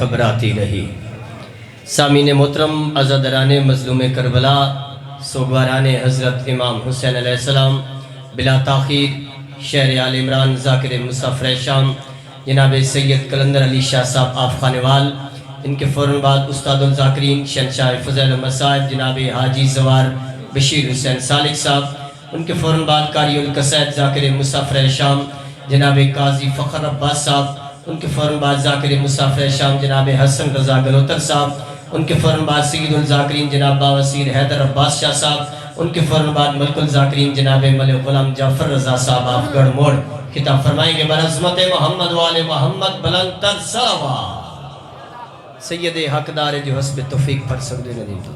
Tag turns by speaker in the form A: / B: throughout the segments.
A: گھبراتی رہی۔ سامعین محترم، عزاداران مظلوم کربلا، سوگواران حضرت امام حسین علیہ السلام، بلا تاخیر شہر آل عمران ذاکر مسافر شام جناب سید کلندر علی شاہ صاحب آف خانوال، ان کے فوراً بعد استاد الذاکرین شہنشاہ فضیل احمد صاحب جناب حاجی زوار بشیر حسین سالک صاحب، ان کے فوراً بعد قاری القصائد ذاکر مسافر شام جناب قاضی فخر عباس صاحب، ان کے فوراً بعد ذاکر مسافر شام جناب حسن رضا گلوتر صاحب، ان کے فوراً بعد سید الذاکرین جناب باوسیر حیدر عباس شاہ صاحب، ان کے فوراً بعد ملک الذاکرین جناب ملک غلام جعفر رضا صاحب آف گڑھ موڑ خطاب فرمائیں گے بنظمت محمد وآل محمد بلند تر صلوات۔ سید حقدار جو حسب توفیق پر سب دے ندیم تو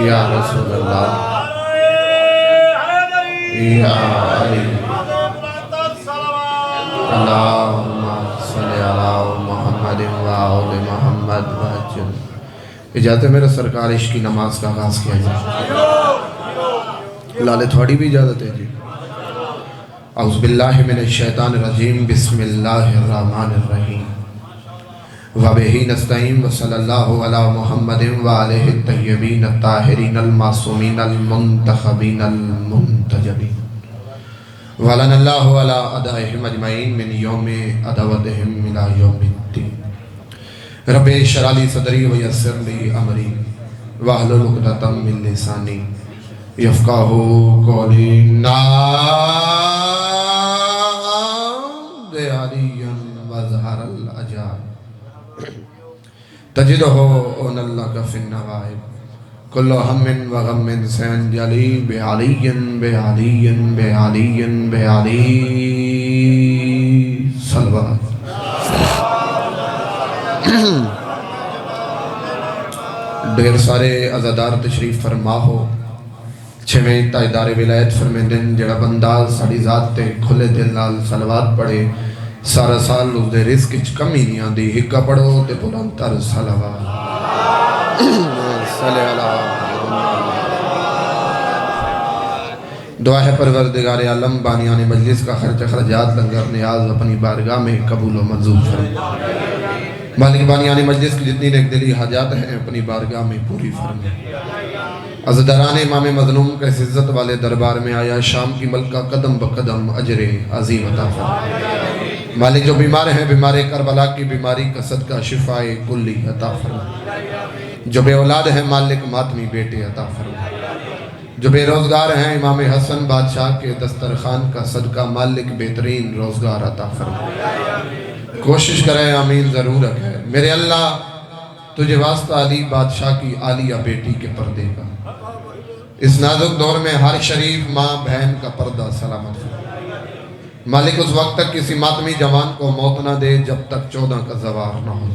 B: یا رسول اللہ یا علی اللہم صلی علی محمد و آل محمد وجل۔ اجازت ہے میرا سرکار عشق کی نماز کا آغاز کیا جائے۔ لالے تھوڑی بھی اجازت ہے جی۔ اعوذ باللہ من الشیطان الرجیم، بسم اللہ الرحمن الرحیم، وَبِهِ نَسْتَعِينُ وَصَلَى اللَّهُ عَلَى مُحَمَّدٍ وَآلِهِ الطَّيِّبِينَ الطَّاهِرِينَ الْمَعْصُومِينَ الْمُنْتَخَبِينَ الْمُنْتَجَبِينَ وَلَنَ اللَّهُ عَلَىٰ أَعْدَائِهِمْ أَجْمَعِينَ مِنْ يَوْمِ عَدَوَتِهِمْ إِلَىٰ يَوْمِ الدِّينِ رَبِّ اشْرَحْ لِي صَدْرِي وَيَسِّرْ لِي أَمْرِي وَاحْلُلْ عُقْدَةً مِّن لِّسَانِي يَفْقَهُوا قَوْلِي نَادِ عَلِيًّا وَأَظْهَرَ الْأَجَائِبَ تجدہو اون اللہ کا فی النوائب کل ہم و غم سینجلی بعلی بعلی بعلی بعلی صلوات۔ ڈھیر سارے عزادار تشریف فرما ہو، چھویں تاجدار ولایت فرمیندن جڑا بندہ ساڑی ذات تے کھلے دل نال صلوات پڑھے سارا سال اس دے رزق اچ کمی نہیں آندی، ہکا پڑھو تے بلند تر صلوات۔ صلی اللہ دعا ہے پروردگار عالم بانیان مجلس کا خرچ خرجات لنگر نیاز اپنی بارگاہ میں قبول و منظور فرمائے۔ مالک بانیان مجلس کی جتنی نیک دلی حاجات ہیں اپنی بارگاہ میں پوری فرمائے۔ عزاداران امام مظلوم کا اس عزت والے دربار میں آیا شام کی ملکہ قدم بقدم اجر عظیم عطا فرمائے۔ مالک جو بیمار ہیں بیمار کربلا کی بیماری کا صدقہ شفائے کلی عطا فرمائے۔ جو بے اولاد ہیں مالک ماتمی بیٹے عطا فرمائے۔ جو بے روزگار ہیں امام حسن بادشاہ کے دسترخوان کا صدقہ مالک بہترین روزگار عطا فرمائے۔ کوشش کریں آمین ضرورت ہے میرے اللہ، تجھے واسطہ علی بادشاہ کی عالیہ بیٹی کے پردے کا، اس نازک دور میں ہر شریف ماں بہن کا پردہ سلامت فرمائے۔ مالک اس وقت تک کسی ماتمی جوان کو موت نہ دے جب تک 14 کا زوار نہ ہو۔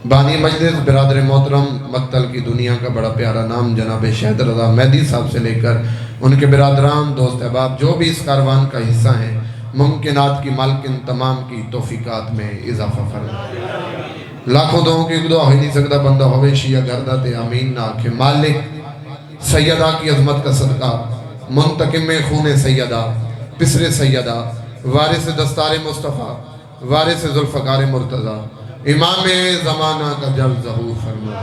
B: بانی مجلس برادر محترم مقتل کی دنیا کا بڑا پیارا نام جناب شہد رضا مہدی صاحب سے لے کر ان کے برادران دوست احباب جو بھی اس کاروان کا حصہ ہیں، ممکنات کی مالکن تمام کی توفیقات میں اضافہ فرمائے۔ لاکھوں دعاؤں کی دعا ہو ہی نہیں سکتا بندہ ہوئے شیعہ گردہ تے آمین نہ آکھے۔ مالک سیدہ کی عظمت کا صدقہ، منتقم خون سیدہ، پسر سیدہ، وارث دستار مصطفیٰ، وارث ذوالفقار مرتضیٰ، امام زمانہ کا جل ظہور فرما،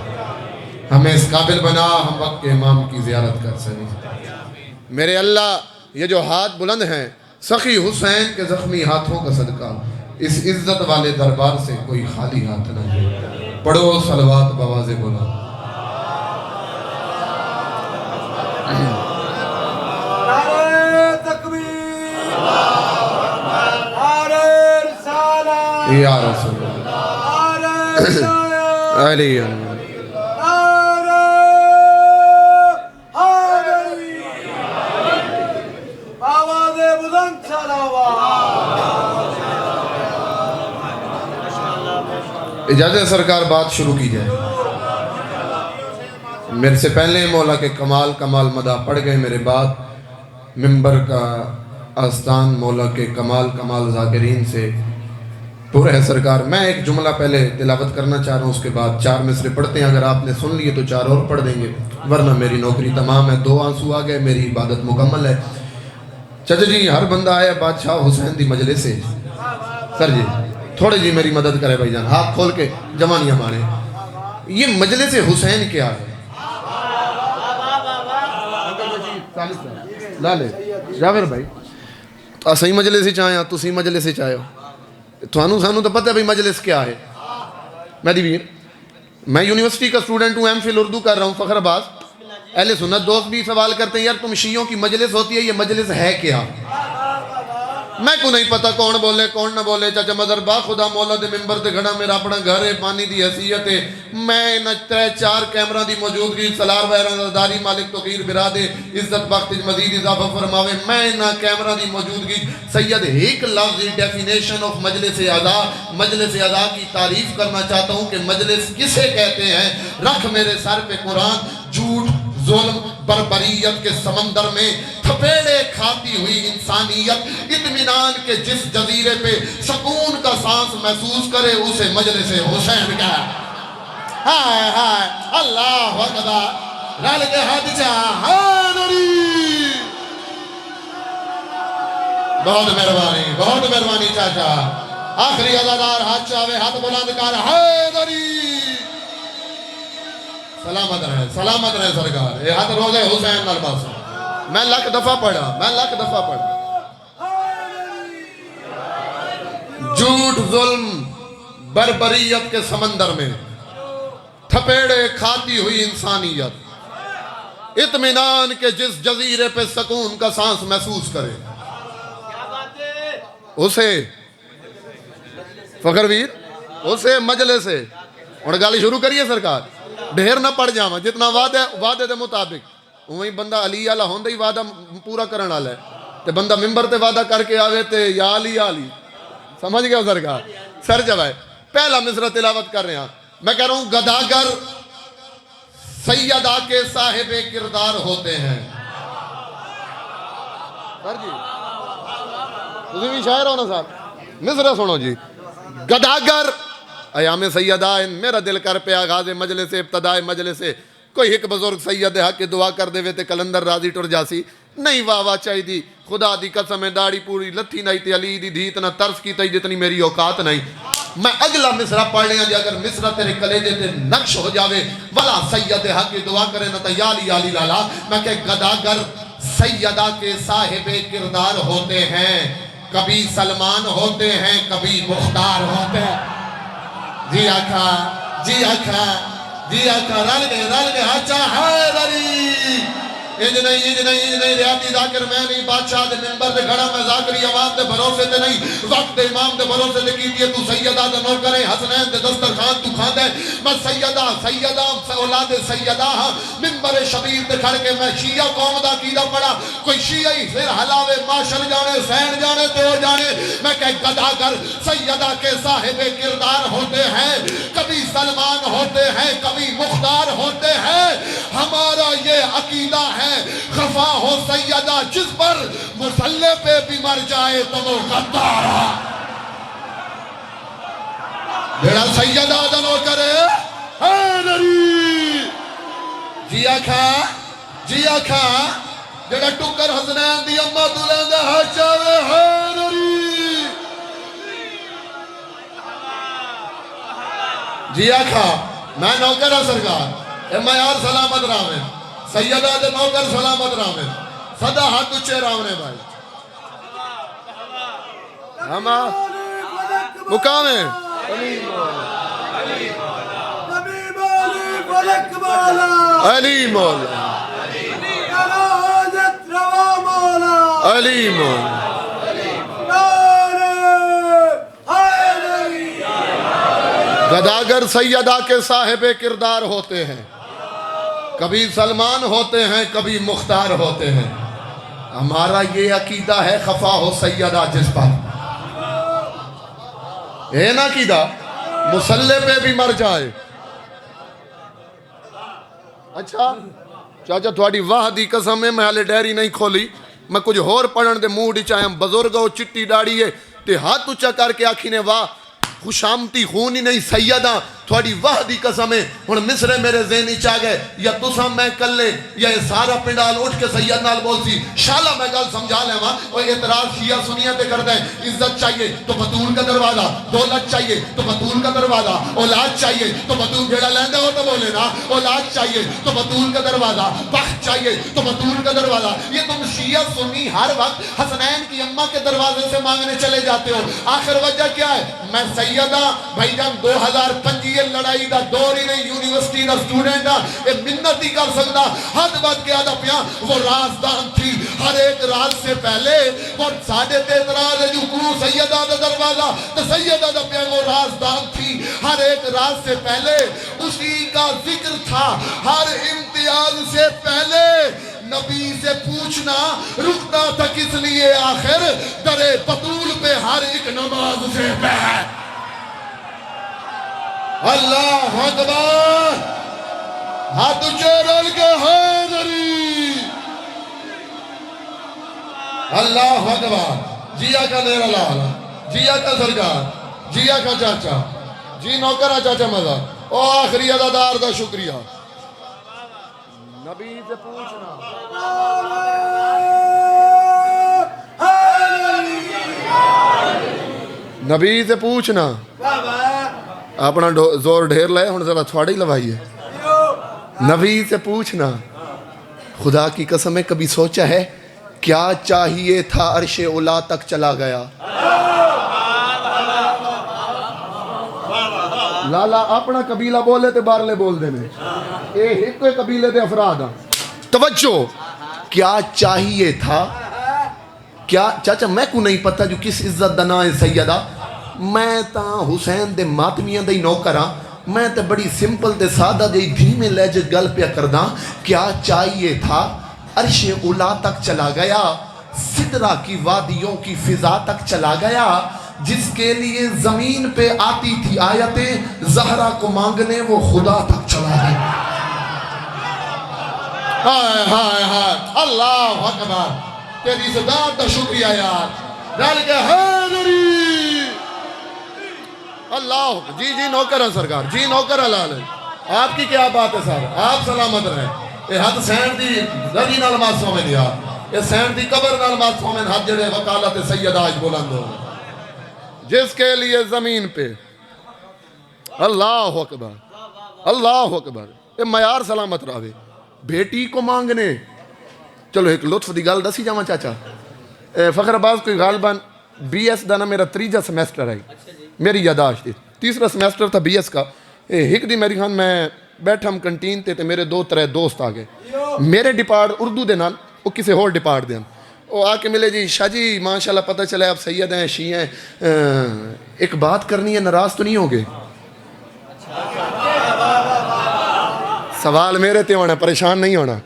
B: ہمیں اس قابل بنا ہم وقت کے امام کی زیارت کر سکیں۔ میرے اللہ یہ جو ہاتھ بلند ہیں سخی حسین کے زخمی ہاتھوں کا صدقہ، اس عزت والے دربار سے کوئی خالی ہاتھ نہ جائے۔ پڑھو صلوات بواز بلند۔ یا رسول اللہ علی اجازت سرکار بات شروع کی جائے۔ میرے سے پہلے مولا کے کمال مدح پڑھ گئے، میرے بعد ممبر کا آستان مولا کے کمال کمال ذاکرین سے پورا ہے سرکار. میں ایک جملہ پہلے تلاوت کرنا چاہ رہا ہوں, اس کے بعد 4 مصرے پڑھتے ہیں. اگر آپ نے سن لیے تو 4 اور پڑھ دیں گے, ورنہ میری نوکری تمام ہے. 2 آنسو آ گئے, میری عبادت مکمل ہے. چچا جی ہر بندہ آیا بادشاہ حسین دی مجلس سے. سر جی تھوڑے جی میری مدد کرے بھائی جان, ہاتھ کھول کے جوانیاں مارے. یہ مجلس حسین کیا ہے؟ لالے جاویر بھائی صحیح مجلس ہی چاہیں, تسی مجلس ہی چاہے ہو, تھانوں سانوں تو پتہ ہے بھائی مجلس کیا ہے. مہدی ویر میں یونیورسٹی کا اسٹوڈنٹ ہوں, ایم فل اردو کر رہا ہوں. فخر عباس اہل سنت دوست بھی سوال کرتے ہیں, یار تم شیعوں کی مجلس ہوتی ہے, یہ مجلس ہے کیا؟ میں کو نہیں پتا کون بولے کون نہ بولے. چاچا مدر با خدا مولا دے ممبر تے گھڑا میرا اپنا گھر ہے, پانی دی حیثیت ہے. میں نہ 3-4 کیمرہ دی موجودگی سلار ویران داری مالک توقیر برادے عزت بخت مزید اضافہ فرماوے. میں نہ کیمرہ دی موجودگی سید ایک لفظ ڈیفینیشن آف مجلس اعضاء, مجلس اعضاء کی تعریف کرنا چاہتا ہوں کہ مجلس کسے کہتے ہیں. رکھ میرے سر پہ قرآن, جھوٹ ظلم بربریت کے سمندر میں تھپیڑے کھاتی ہوئی انسانیت اطمینان کے جس جزیرے پہ سکون کا سانس محسوس کرے اسے مجلس حسین کا. ہائے ہائے اللہ اکبر رل کے ہاتھ حیدری. بہت مہربانی چاچا. آخری عزادار ہاتھ چاہے ہاتھ بلند کر حیدری. سلامت رہے سرکار. یہ ہاتھ روزے حسین نرباس. میں لکھ دفعہ پڑھا. جھوٹ ظلم بربریت کے سمندر میں تھپیڑے کھاتی ہوئی انسانیت اطمینان کے جس جزیرے پہ سکون کا سانس محسوس کرے اسے فخر ویر اسے مجلس ہے. اور گالی شروع کریے سرکار, ڈھیر نہ پڑ جاواں. جتنا وعدے دے مطابق وہی بندہ علی والا ہوندا ہی وعدہ پورا کرن والا ہے. تے بندہ ممبر تے وعدہ کر کے آوے تے یا علی سمجھ گیا سرکار. سر جوائے پہلا مصرع تلاوت کر رہے ہیں. میں کہہ رہا ہوں گداگر سیدہ کے صاحب کردار ہوتے ہیں. سر جی تسی بھی شاعر ہو نا صاحب, مصرع سنو جی. گداگر ایام سیدہ میرا دل کر پہ آغاز مجلس ابتدائے مجلس کوئی ایک بزرگ سید حق کے دعا کر دے وے تے کلندر راضی ٹر جاسی. نہیں واہ واہ چاہی دی خدا دی قسم داڑی پوری لتھی نہیں تے علی دی دھیت نہ ترس کی تی جتنی میری اوقات نہیں. میں اگلا مصرع پڑھ لیا جی. اگر مصرع تیرے کلیجے تے نقش ہو جاوے ولا سید حق کی دعا کرے نہ تے یالی لالا. میں کہ گداگر سیدہ کے صاحب کردار ہوتے ہیں, کبھی سلمان ہوتے ہیں کبھی مختار ہوتے ہیں. جی آکھا رل گئے ہاچا حیدری. انج نہیں ریاتی ذاکر میں نہیں, بادشاہ دے ممبر دے گھڑا میں ذاکری عوام دے بھروسے تے نہیں, وقت دے امام دے بھروسے تے کیتی ہے. تو سیدہ دے نوکر ہے, حسنین دے دسترخوان تو کھاندا ہے. میں سیدہ اولاد سیدہ ہاں. ممبر شبیر تے کھڑ کے میں شیعہ قوم دا عقیدہ پڑھا. کوئی شیعی پھر ہلاوے ماشر جانے سین جانے تو جانے. میں کہ گداگر سیدہ کے صاحب کردار ہوتے ہیں, کبھی سلمان ہوتے ہیں کبھی مختار ہوتے ہیں. ہمارا یہ عقیدہ ہے خفا ہو سیدہ جس پر مسلح پہ بھی مر جائے تو وہ غدار. جڑا سیدہ دنو کرے حیدری. جیا کھا جڑا ٹکر حسنین دی امہ تو لیندے حجاوے حیدری. جیا کھا میں نوکر ہاں سرکار, اے معیار سلامت راوے, سیدہ دے نوکر سلامت راوے, صدا ہاتھ اچھے راونے بھائی. ہما مقام ہے علی مولا علی مولا. گداگر سیدہ کے صاحب کردار ہوتے ہیں, کبھی سلمان ہوتے ہیں کبھی مختار ہوتے ہیں. ہمارا یہ عقیدہ ہے خفا ہو سیدہ جس پر اے نا عقیدہ مسلح پہ بھی مر جائے. اچھا چاچا تھوڑی واہ دی قسم ہے, میں حالے ڈیری نہیں کھولی, میں کچھ ہور پڑھن دے موڈ وچ آیا بزرگ ہو چٹی داڑھی ہے تے ہاتھ اونچا کر کے آکھی نے واہ خوشامتی خون ہی نہیں سیدہ تھوڑی واہ دی قسم ہے ہن مصرے میرے ذہن چ آ گئے یا تساں میں کلے یا یہ سارا پنڈال اٹھ کے سید نال بول سی شالا میں گل سمجھا لیواں او اعتراض شیعہ سنیاں تے کردا ہے عزت چاہیے تو بطول کا دروازہ دولت چاہیے تو بطول کا دروازہ اولاد چاہیے تو بطول جیڑا لیندا ہو تو بولے نا اولاد چاہیے تو بطول کا دروازہ بخت چاہیے تو بطول کا دروازہ یہ تم شیعہ سنی ہر وقت حسنین کی اماں کے دروازے سے مانگنے چلے جاتے ہو آخر وجہ کیا ہے میں سیدہ بھائی جان 2025 لڑائی دا دور ہی نہیں یونیورسٹی دا سٹوڈنٹ اے منت ہی کر سکتا حد بات کیا دا پیا وہ رازدان تھی ہر ایک راز سے پہلے اور ساڑھے تے اعتراض ہے جو کرو سیدہ دا دروازہ تو سیدہ دا پیا وہ رازدان تھی ہر ایک راز سے پہلے اسی کا ذکر تھا ہر امتیاز سے پہلے نبی سے پوچھنا رکتا تھا کس لیے آخر درے بطول پہ ہر ایک نماز سے پہلے اللہ اکبر ہاتھ چرل کے حیدری اللہ اکبر جیا کا نیرہ لالا جیا کا سرکار جیا کا چاچا جی نوکرہ چاچا مزہ او آخری عددار دا شکریہ نبی سے پوچھنا نبی سے پوچھنا اپنا زور ڈھیر لائے ہن ذرا تھوڑی لوائیے نبی سے پوچھنا خدا کی قسم ہے کبھی سوچا ہے کیا چاہیے تھا عرش اولا تک چلا گیا لالا اپنا قبیلہ بولے تے بارلے بول دینے اے ایک قبیلے دے افراد توجہ کیا چاہیے تھا کیا چاچا میں کو نہیں پتہ جو کس عزت دنا ہے سیدہ میں تا حسین دے ماتمیاں دے نوکراں میں تے بڑی سمپل تے سادہ دے دھیمے لہجے گل پہ کرداں کیا چاہیے تھا عرش اولا تک چلا گیا سدرہ کی وادیوں کی فضا تک چلا گیا جس کے لیے زمین پہ آتی تھی آیتیں زہرا کو مانگنے وہ خدا تک چلا گیا ہائے ہائے ہائے اللہ اکبر تیری صدات دا شکریہ یار رل کے حیدری اللہ جی جی نوکر ہیں سرکار جی نوکر حلال ہے آپ کی کیا بات ہے سر آپ سلامت رہیں یہ حد سین دی رضی نال ماسوں میں دیا یہ سین دی قبر نال ماسوں میں حد جڑے وکالت سید آج بلند ہو جس کے لیے زمین پہ اللہ اکبر یہ معیار سلامت راوے بیٹی کو مانگنے چلو ایک لطف دی گل دسی جاواں چاچا فخر آباد کوئی غالباً بی ایس دا نا میرا تریجا سمیسٹر ہے میری یاداشت تھی تیسرا سمیسٹر تھا بی ایس کا ایک دی میری خان میں بیٹھا ہم کنٹین تے میرے 2-3 دوست آگئے میرے ڈپارٹ اردو دے نال وہ کسی اور ڈپارٹ دے ہم وہ آ کے ملے جی شاہ جی ماشاءاللہ پتہ چلے آپ سید ہیں شیعہ ہیں ایک بات کرنی ہے ناراض تو نہیں ہوگے سوال میرے تے ہونا پریشان نہیں ہونا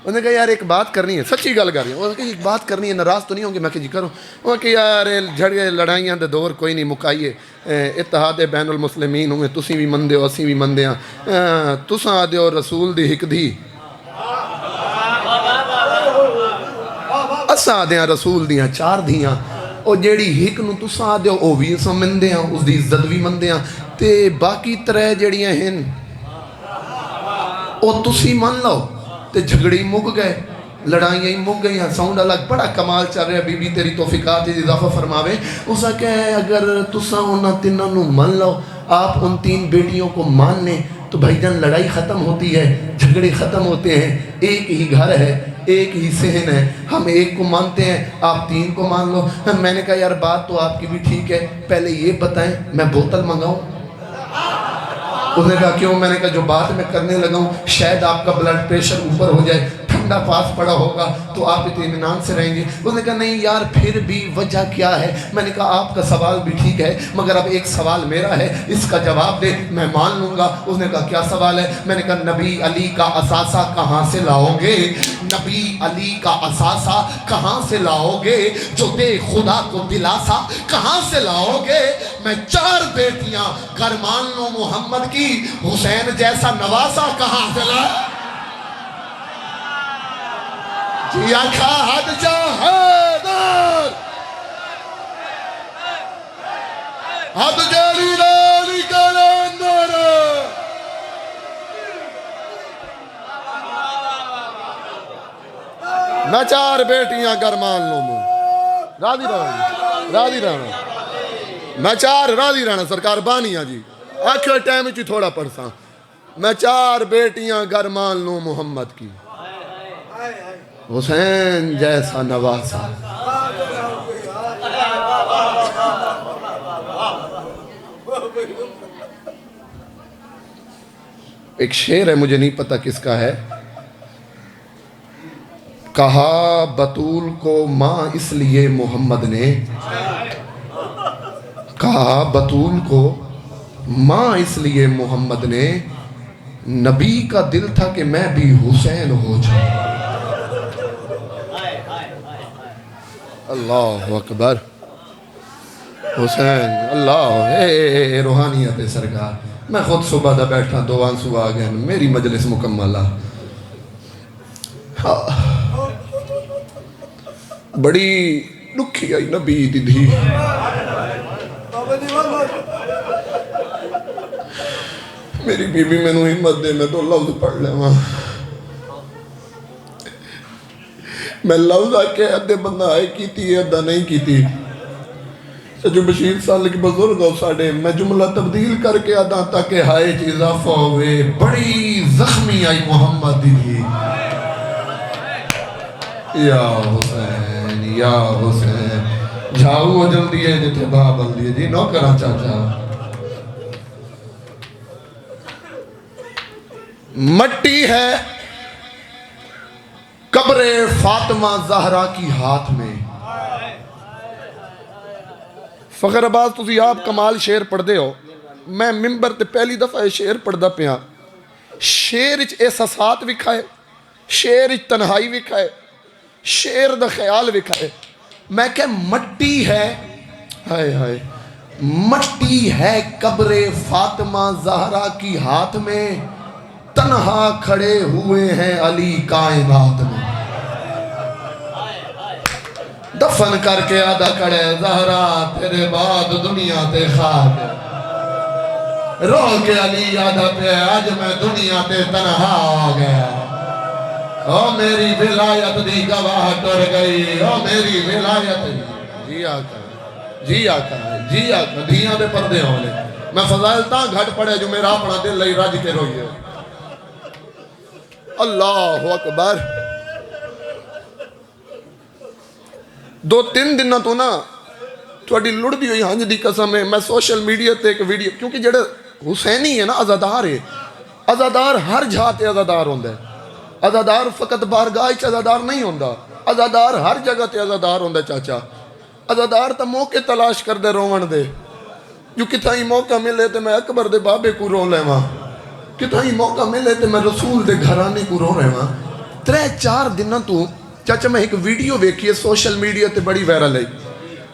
B: انہوں نے کہا یار ایک بات کرنی ہے سچی گل کر رہی ہے انہوں نے کہا ایک بات کرنی ہے ناراض تو نہیں ہوں گے میں کہ جی کرو انہوں نے کہا یار جھڑے لڑائیاں دے دور کوئی نہیں مکائیے اتحاد بین المسلمین ہوئے تسی بھی مندے ہو اسی بھی مندے ہیں تساں آدھے ہو رسول دی حق دی اساں آدھے ہیں رسول دیاں 4 دیاں اور جیڑی حق نو تساں آدھے ہو او بھی اساں مندے ہیں اس دی عزت بھی مندے ہیں تے باقی 3 جیڑیاں ہیں او تسی من لو تے جھگڑی مک گئے لڑائیاں ہی مک گئی ہیں ساؤنڈ الگ بڑا کمال چل رہا ہے بی بی تیری توفیقات اضافہ فرماوے اسا کہے اگر تساں انہاں تینوں نو من لو آپ ان 3 بیٹیوں کو مان لیں تو بھائی جان لڑائی ختم ہوتی ہے جھگڑے ختم ہوتے ہیں ایک ہی گھر ہے ایک ہی صحن ہے ہم ایک کو مانتے ہیں آپ 3 کو مان لو میں نے کہا یار بات تو آپ کی بھی ٹھیک ہے پہلے یہ بتائیں میں بوتل منگاؤں اس نے کہا کیوں میں نے کہا جو بات میں کرنے لگا ہوں شاید آپ کا بلڈ پریشر اوپر ہو جائے ٹھنڈا پاس پڑا ہوگا تو آپ اطمینان سے رہیں گے اس نے کہا نہیں یار پھر بھی وجہ کیا ہے میں نے کہا آپ کا سوال بھی ٹھیک ہے مگر اب ایک سوال میرا ہے اس کا جواب دے میں مان لوں گا اس نے کہا کیا سوال ہے میں نے کہا نبی علی کا اثاثہ کہاں سے لاؤ گے نبی علی کا اثاثہ کہاں سے لاؤ گے جو دے خدا کو دلاسا کہاں سے لاؤ گے میں 4 بیٹیاں گھر مان لوں محمد کی حسین جیسا نواسا کہاں سے لاؤ جی آقا حد شہادت حد جلی لالی کلندر میں 4 بیٹیاں گرمان لوں مو راضی رہنا میں 4 راضی رہنا سرکار بانیاں جی آخر ٹائم چی تھوڑا پڑھساں میں 4 بیٹیاں گرمان لوں محمد کی حسین جیسا نواسا ایک شعر ہے مجھے نہیں پتا کس کا ہے کہا بطول کو ماں اس لیے محمد نے کہا بطول کو ماں اس لیے محمد نے نبی کا دل تھا کہ میں بھی حسین ہو جاؤں اللہ اکبر حسین اللہ اے روحانیت سرکار میں خود صبح دا بیٹھا 2 آنسو آ گئے میری مجلس مکمل بڑی دکھی آئی نبی دی دھی میری بی بی میں نو ہمت دے میں تو لفظ پڑھ لے وہاں میں لفظ آکے ادھے بندہ آئے کی تھی ادھا نہیں کی تھی سجو بشیر سال کی بزرگ ہو ساڑے میں جملہ تبدیل کر کے ادا تاکہ ہائے چی اضافہ ہوئے بڑی زخمی آئی محمد دی یا حسین جھاؤ جلدی ہے جتے بھا بلدی ہے جی نو کرا چاچا مٹی ہے قبر فاطمہ زہرا کی ہاتھ میں فخر عباس تسی آپ کمال شعر پڑھ دے ہو میں ممبر تے پہلی دفعہ شعر پڑھ دا پیا شعر اچ احساسات وکھائے شعر اچ تنہائی وکھائے شعر دا خیال وکھائے میں کہ مٹی ہے ہائے ہائے مٹی ہے قبر فاطمہ زہرا کی ہاتھ میں تنہا کھڑے ہوئے ہیں علی کائنات میں دفن کر کے آدھا کھڑے زہرا تیرے بعد دنیا تے خاک رو کے علی آدھا پہ آج میں دنیا تے تنہا آ گیا او میری ولایت دی گواہ ٹر گئی او میری ولایت جی آقا دھیاں دے پردے ہونے میں فضائل تاں گھٹ پڑے جو میرا اپنا دل لئی راج کے روئی ہے اللہ اکبر 2-3 دن تو نا تھوڑی لڑ دی ہوئی ہنج دی قسم ہے میں سوشل میڈیا تے ایک ویڈیو کیونکہ جڑے حسینی ہے نا عزادار ہے عزادار ہر جہاتے عزادار ہوندہ ہے عزادار فقط بارگاہ چ عزادار نہیں ہوندہ عزادار ہر جگہ تے عزادار ہوندہ چاچا عزادار تا موقع تلاش کر دے روان دے جو کتھا ہی موقع ملے تے میں اکبر دے بابے کو رو لے وہاں کتھا ہی موقع ملے تے میں رسول دے گھرانے کو رو رہے وہاں 3-4 دنوں تو چاچا میں ایک ویڈیو ویکھی سوشل میڈیا تے بڑی ویرل ہے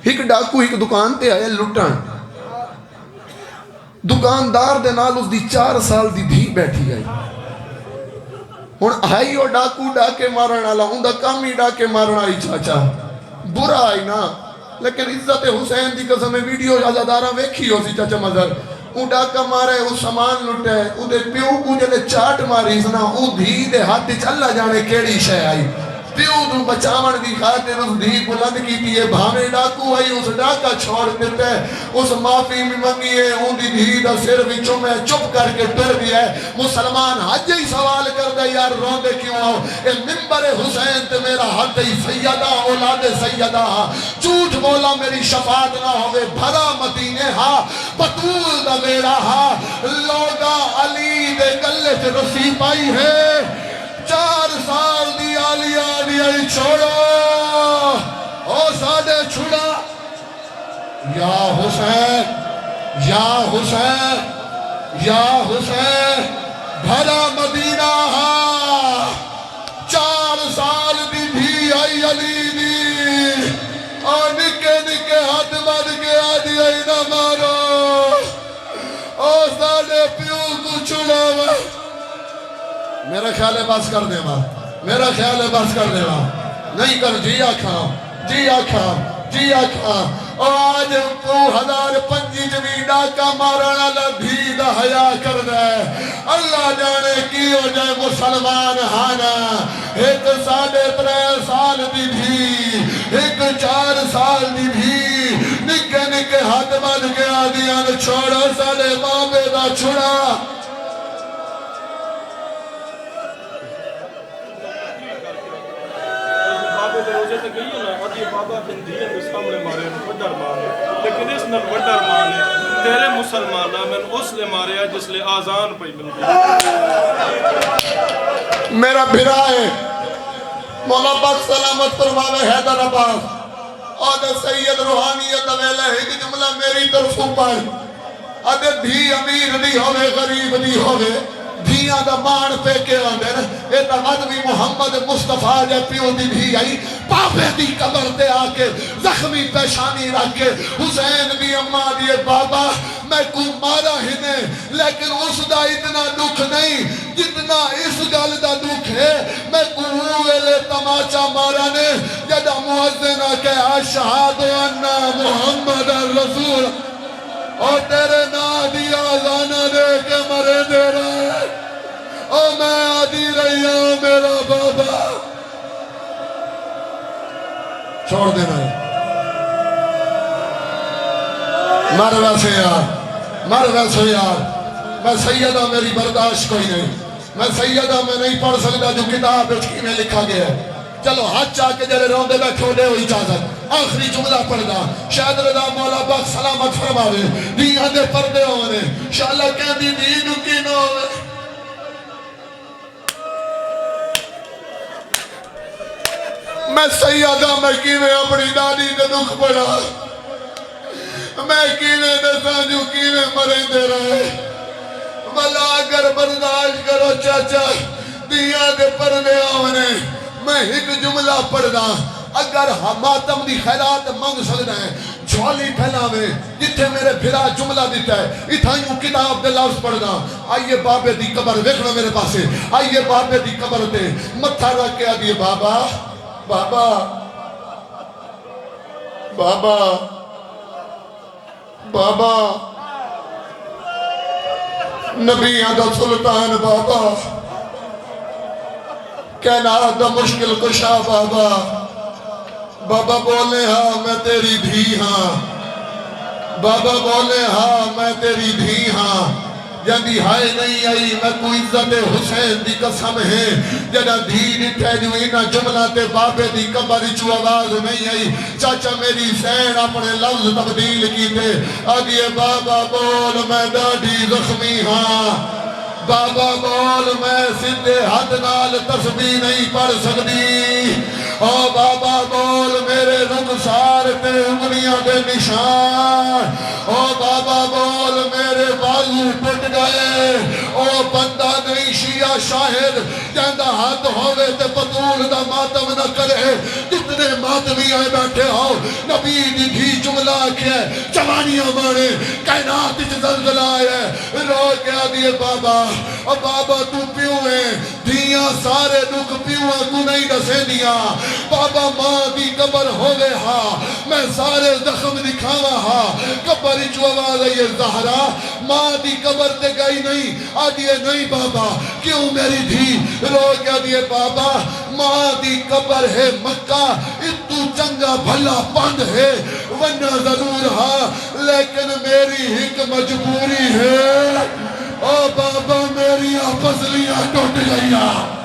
B: ایک ڈاکو ایک دکان تے آیا لٹن دکاندار دے نال اس دی 4 سال دی دھی بیٹھی آئی ہن آئی او ڈاکو ڈاکے مارن والا ہوندا کام ہی ڈاکے مارن والی چاچا برا آئی نا لیکن عزت حسین دی قسم ویڈیو عزاداراں ویکھی ہو سی چاچا مظہر او ڈاکا مارے او سامان لٹے او دے پیو کو جلے چاٹ ماری سنا او دھی دے ہاتھ وچ اللہ جانے کیڑی شے آئی پیو دوں بچاون دی خاطر اس دھی بلند کیتی ہے بھاوے ڈاکو آئی اس ڈاکا چھوڑ دیتا ہے اس معافی میں منگی ہے اون دی دھی دا سر وچوں میں چپ کر کے ٹر گیا ہے مسلمان حج ہی سوال کر دے یار روندے کیوں آؤ اے منبر حسین تے میرا حد ہی سیدہ اولاد سیدہ جھوٹ بولا میری شفاعت نہ ہوئے بھرا مدینے ہاں بطول دا میرا ہاں لوگا علی دے گلے سے رسی پائی ہے 4 سال دی آلی چھوڑو او ساڑے چھوڑا یا حسین یا حسین یا حسین بھلا مدینہ ہاں 4 سال دی بھی آئی علی دی اور نکے نکے ہاتھ بڑھ کے آدھی آئی نہ مارو او ساڑے پیو کو چھوڑا میرا خیال ہے بس کر دے ماں میرا خیال ہے بس کر دے ماں نہیں کر جی آکھاں جی آکھاں جی آکھاں آج 2025 جویں ڈاکا مارنا لدھی دا حیا کر دے اللہ جانے کی ہو جائے مسلمان ہانا ایک 3.5 سال دی بھی ایک 4 سال دی بھی نکے نکے ہاتھ بن کے آدیاں چھوڑا ساڑے بابے دا چھوڑا
C: روزے تک گئی ہے نا آدھی بابا بندی ہے سامنے مارے وڈر مارے لیکن اس نال وڈر مارے تیرے مسلمانہ میں اس لے مارے جس لے آزان پہ ملتی
B: میرا بھرا ہے مولا پاک سلامت فرماوے حیدر عباس آدھے سید روحانیت ویلے ایک جملہ میری طرفوں پر آدھے دھی امیر نہیں ہوئے غریب نہیں ہوئے دھیاں دا مان پہ کے اندر ایتا غدوی محمد مصطفیٰ جے پیو دی بھی آئی پاپے دی قبر دے آکے زخمی پیشانی رکھ کے حسین بھی اماں دیئے بابا میں کو مارا ہی نہیں لیکن اس دا اتنا دکھ نہیں جتنا اس گل دا دکھ ہے میں کو ویلے تماچا مارا نے جدہ مؤذنہ کہ اشہاد انہ محمد الرسول اور تیرے نادی آزانہ دے کے مرے دے رہے اور میں آدھی رہی ہوں میرا بابا چھوڑ دینا ہے مر ویسے یار میں سیدہ میری برداشت کوئی نہیں میں سیدہ میں نہیں پڑھ سکتا جو کتاب اچھی میں لکھا گیا ہے چلو ہاتھ چاہ کے جلے روندے میں کھوڑے ہوئی اجازت آخری جملہ پڑھنا شاید رضا مولا پاک سلامت فرماوے دیاں دے پردے ہونے شاءاللہ کہہ دی دینو کی نو ہوئے میں سیدہ میں کیویں اپنی دادی دے دکھ پڑا میں کیویں دے سانجو کیویں مریں دے رہے بلا اگر برداشت کرو چاچا دیاں دے پردے ہونے میں ایک جملہ پڑھنا اگر ماتم دی خیرات منگ سکتا ہے جھولی پھیلاوے جتھے میرے بھرا جملہ دیتا ہے اتھائیوں کتاب دے لفظ پڑھنا آئیے بابے دی قبر دیکھنا میرے پاسے آئیے بابے دی قبر دے متھا رکھ کے آدھیے بابا بابا بابا بابا نبیاں دا سلطان بابا کائنات دا مشکل کشا بابا بابا بولے ہاں میں تیری دھی ہاں بابا بولے ہاں میں تیری دھی ہاں جدی ہائے نہیں آئی میں کوئی عزت حسین دی قسم ہے جدہ دھی نٹھے جو اینا جملہ تے بابے دی قبر چو آواز نہیں آئی چاچا میری سین اپنے لفظ تبدیل کی تے آدھیے بابا بول میں ڈاڈی زخمی ہاں بابا بول میں سندھے حد نال تسبیح نہیں پڑھ سکتی او بابا بول میرے رخسار تے انگلیاں دے نشان او بابا بول میرے بازو پٹ گئے او بندہ نہیں شیعہ شاہد جہاں ہاتھ ہوئے تے پتول دا ماتم نہ کرے جتنے ماتمی آئے بیٹھے ہو نبی دی دھی جملہ کیا جوانیاں مانے کائنات اچھ زلزلہ آئے رو کیا دیئے بابا اور بابا تو پیوئے دھیاں سارے دکھ پیوئے کو نہیں دسے دیا بابا ماں دی قبر ہو گئے ہاں میں سارے زخم دکھاوا ہاں قبر جو آواز ہے یہ زہرا ماں دی قبر تے گئی نہیں آدھیے نہیں بابا کیوں میری دھی رو کیا دیئے بابا ماں دی قبر ہے مکہ اتو چنگا بھلا پند ہے ونہ ضرور ہاں لیکن میری ایک مجبوری ہے او بابا میری پسلیاں ٹوٹ گئیاں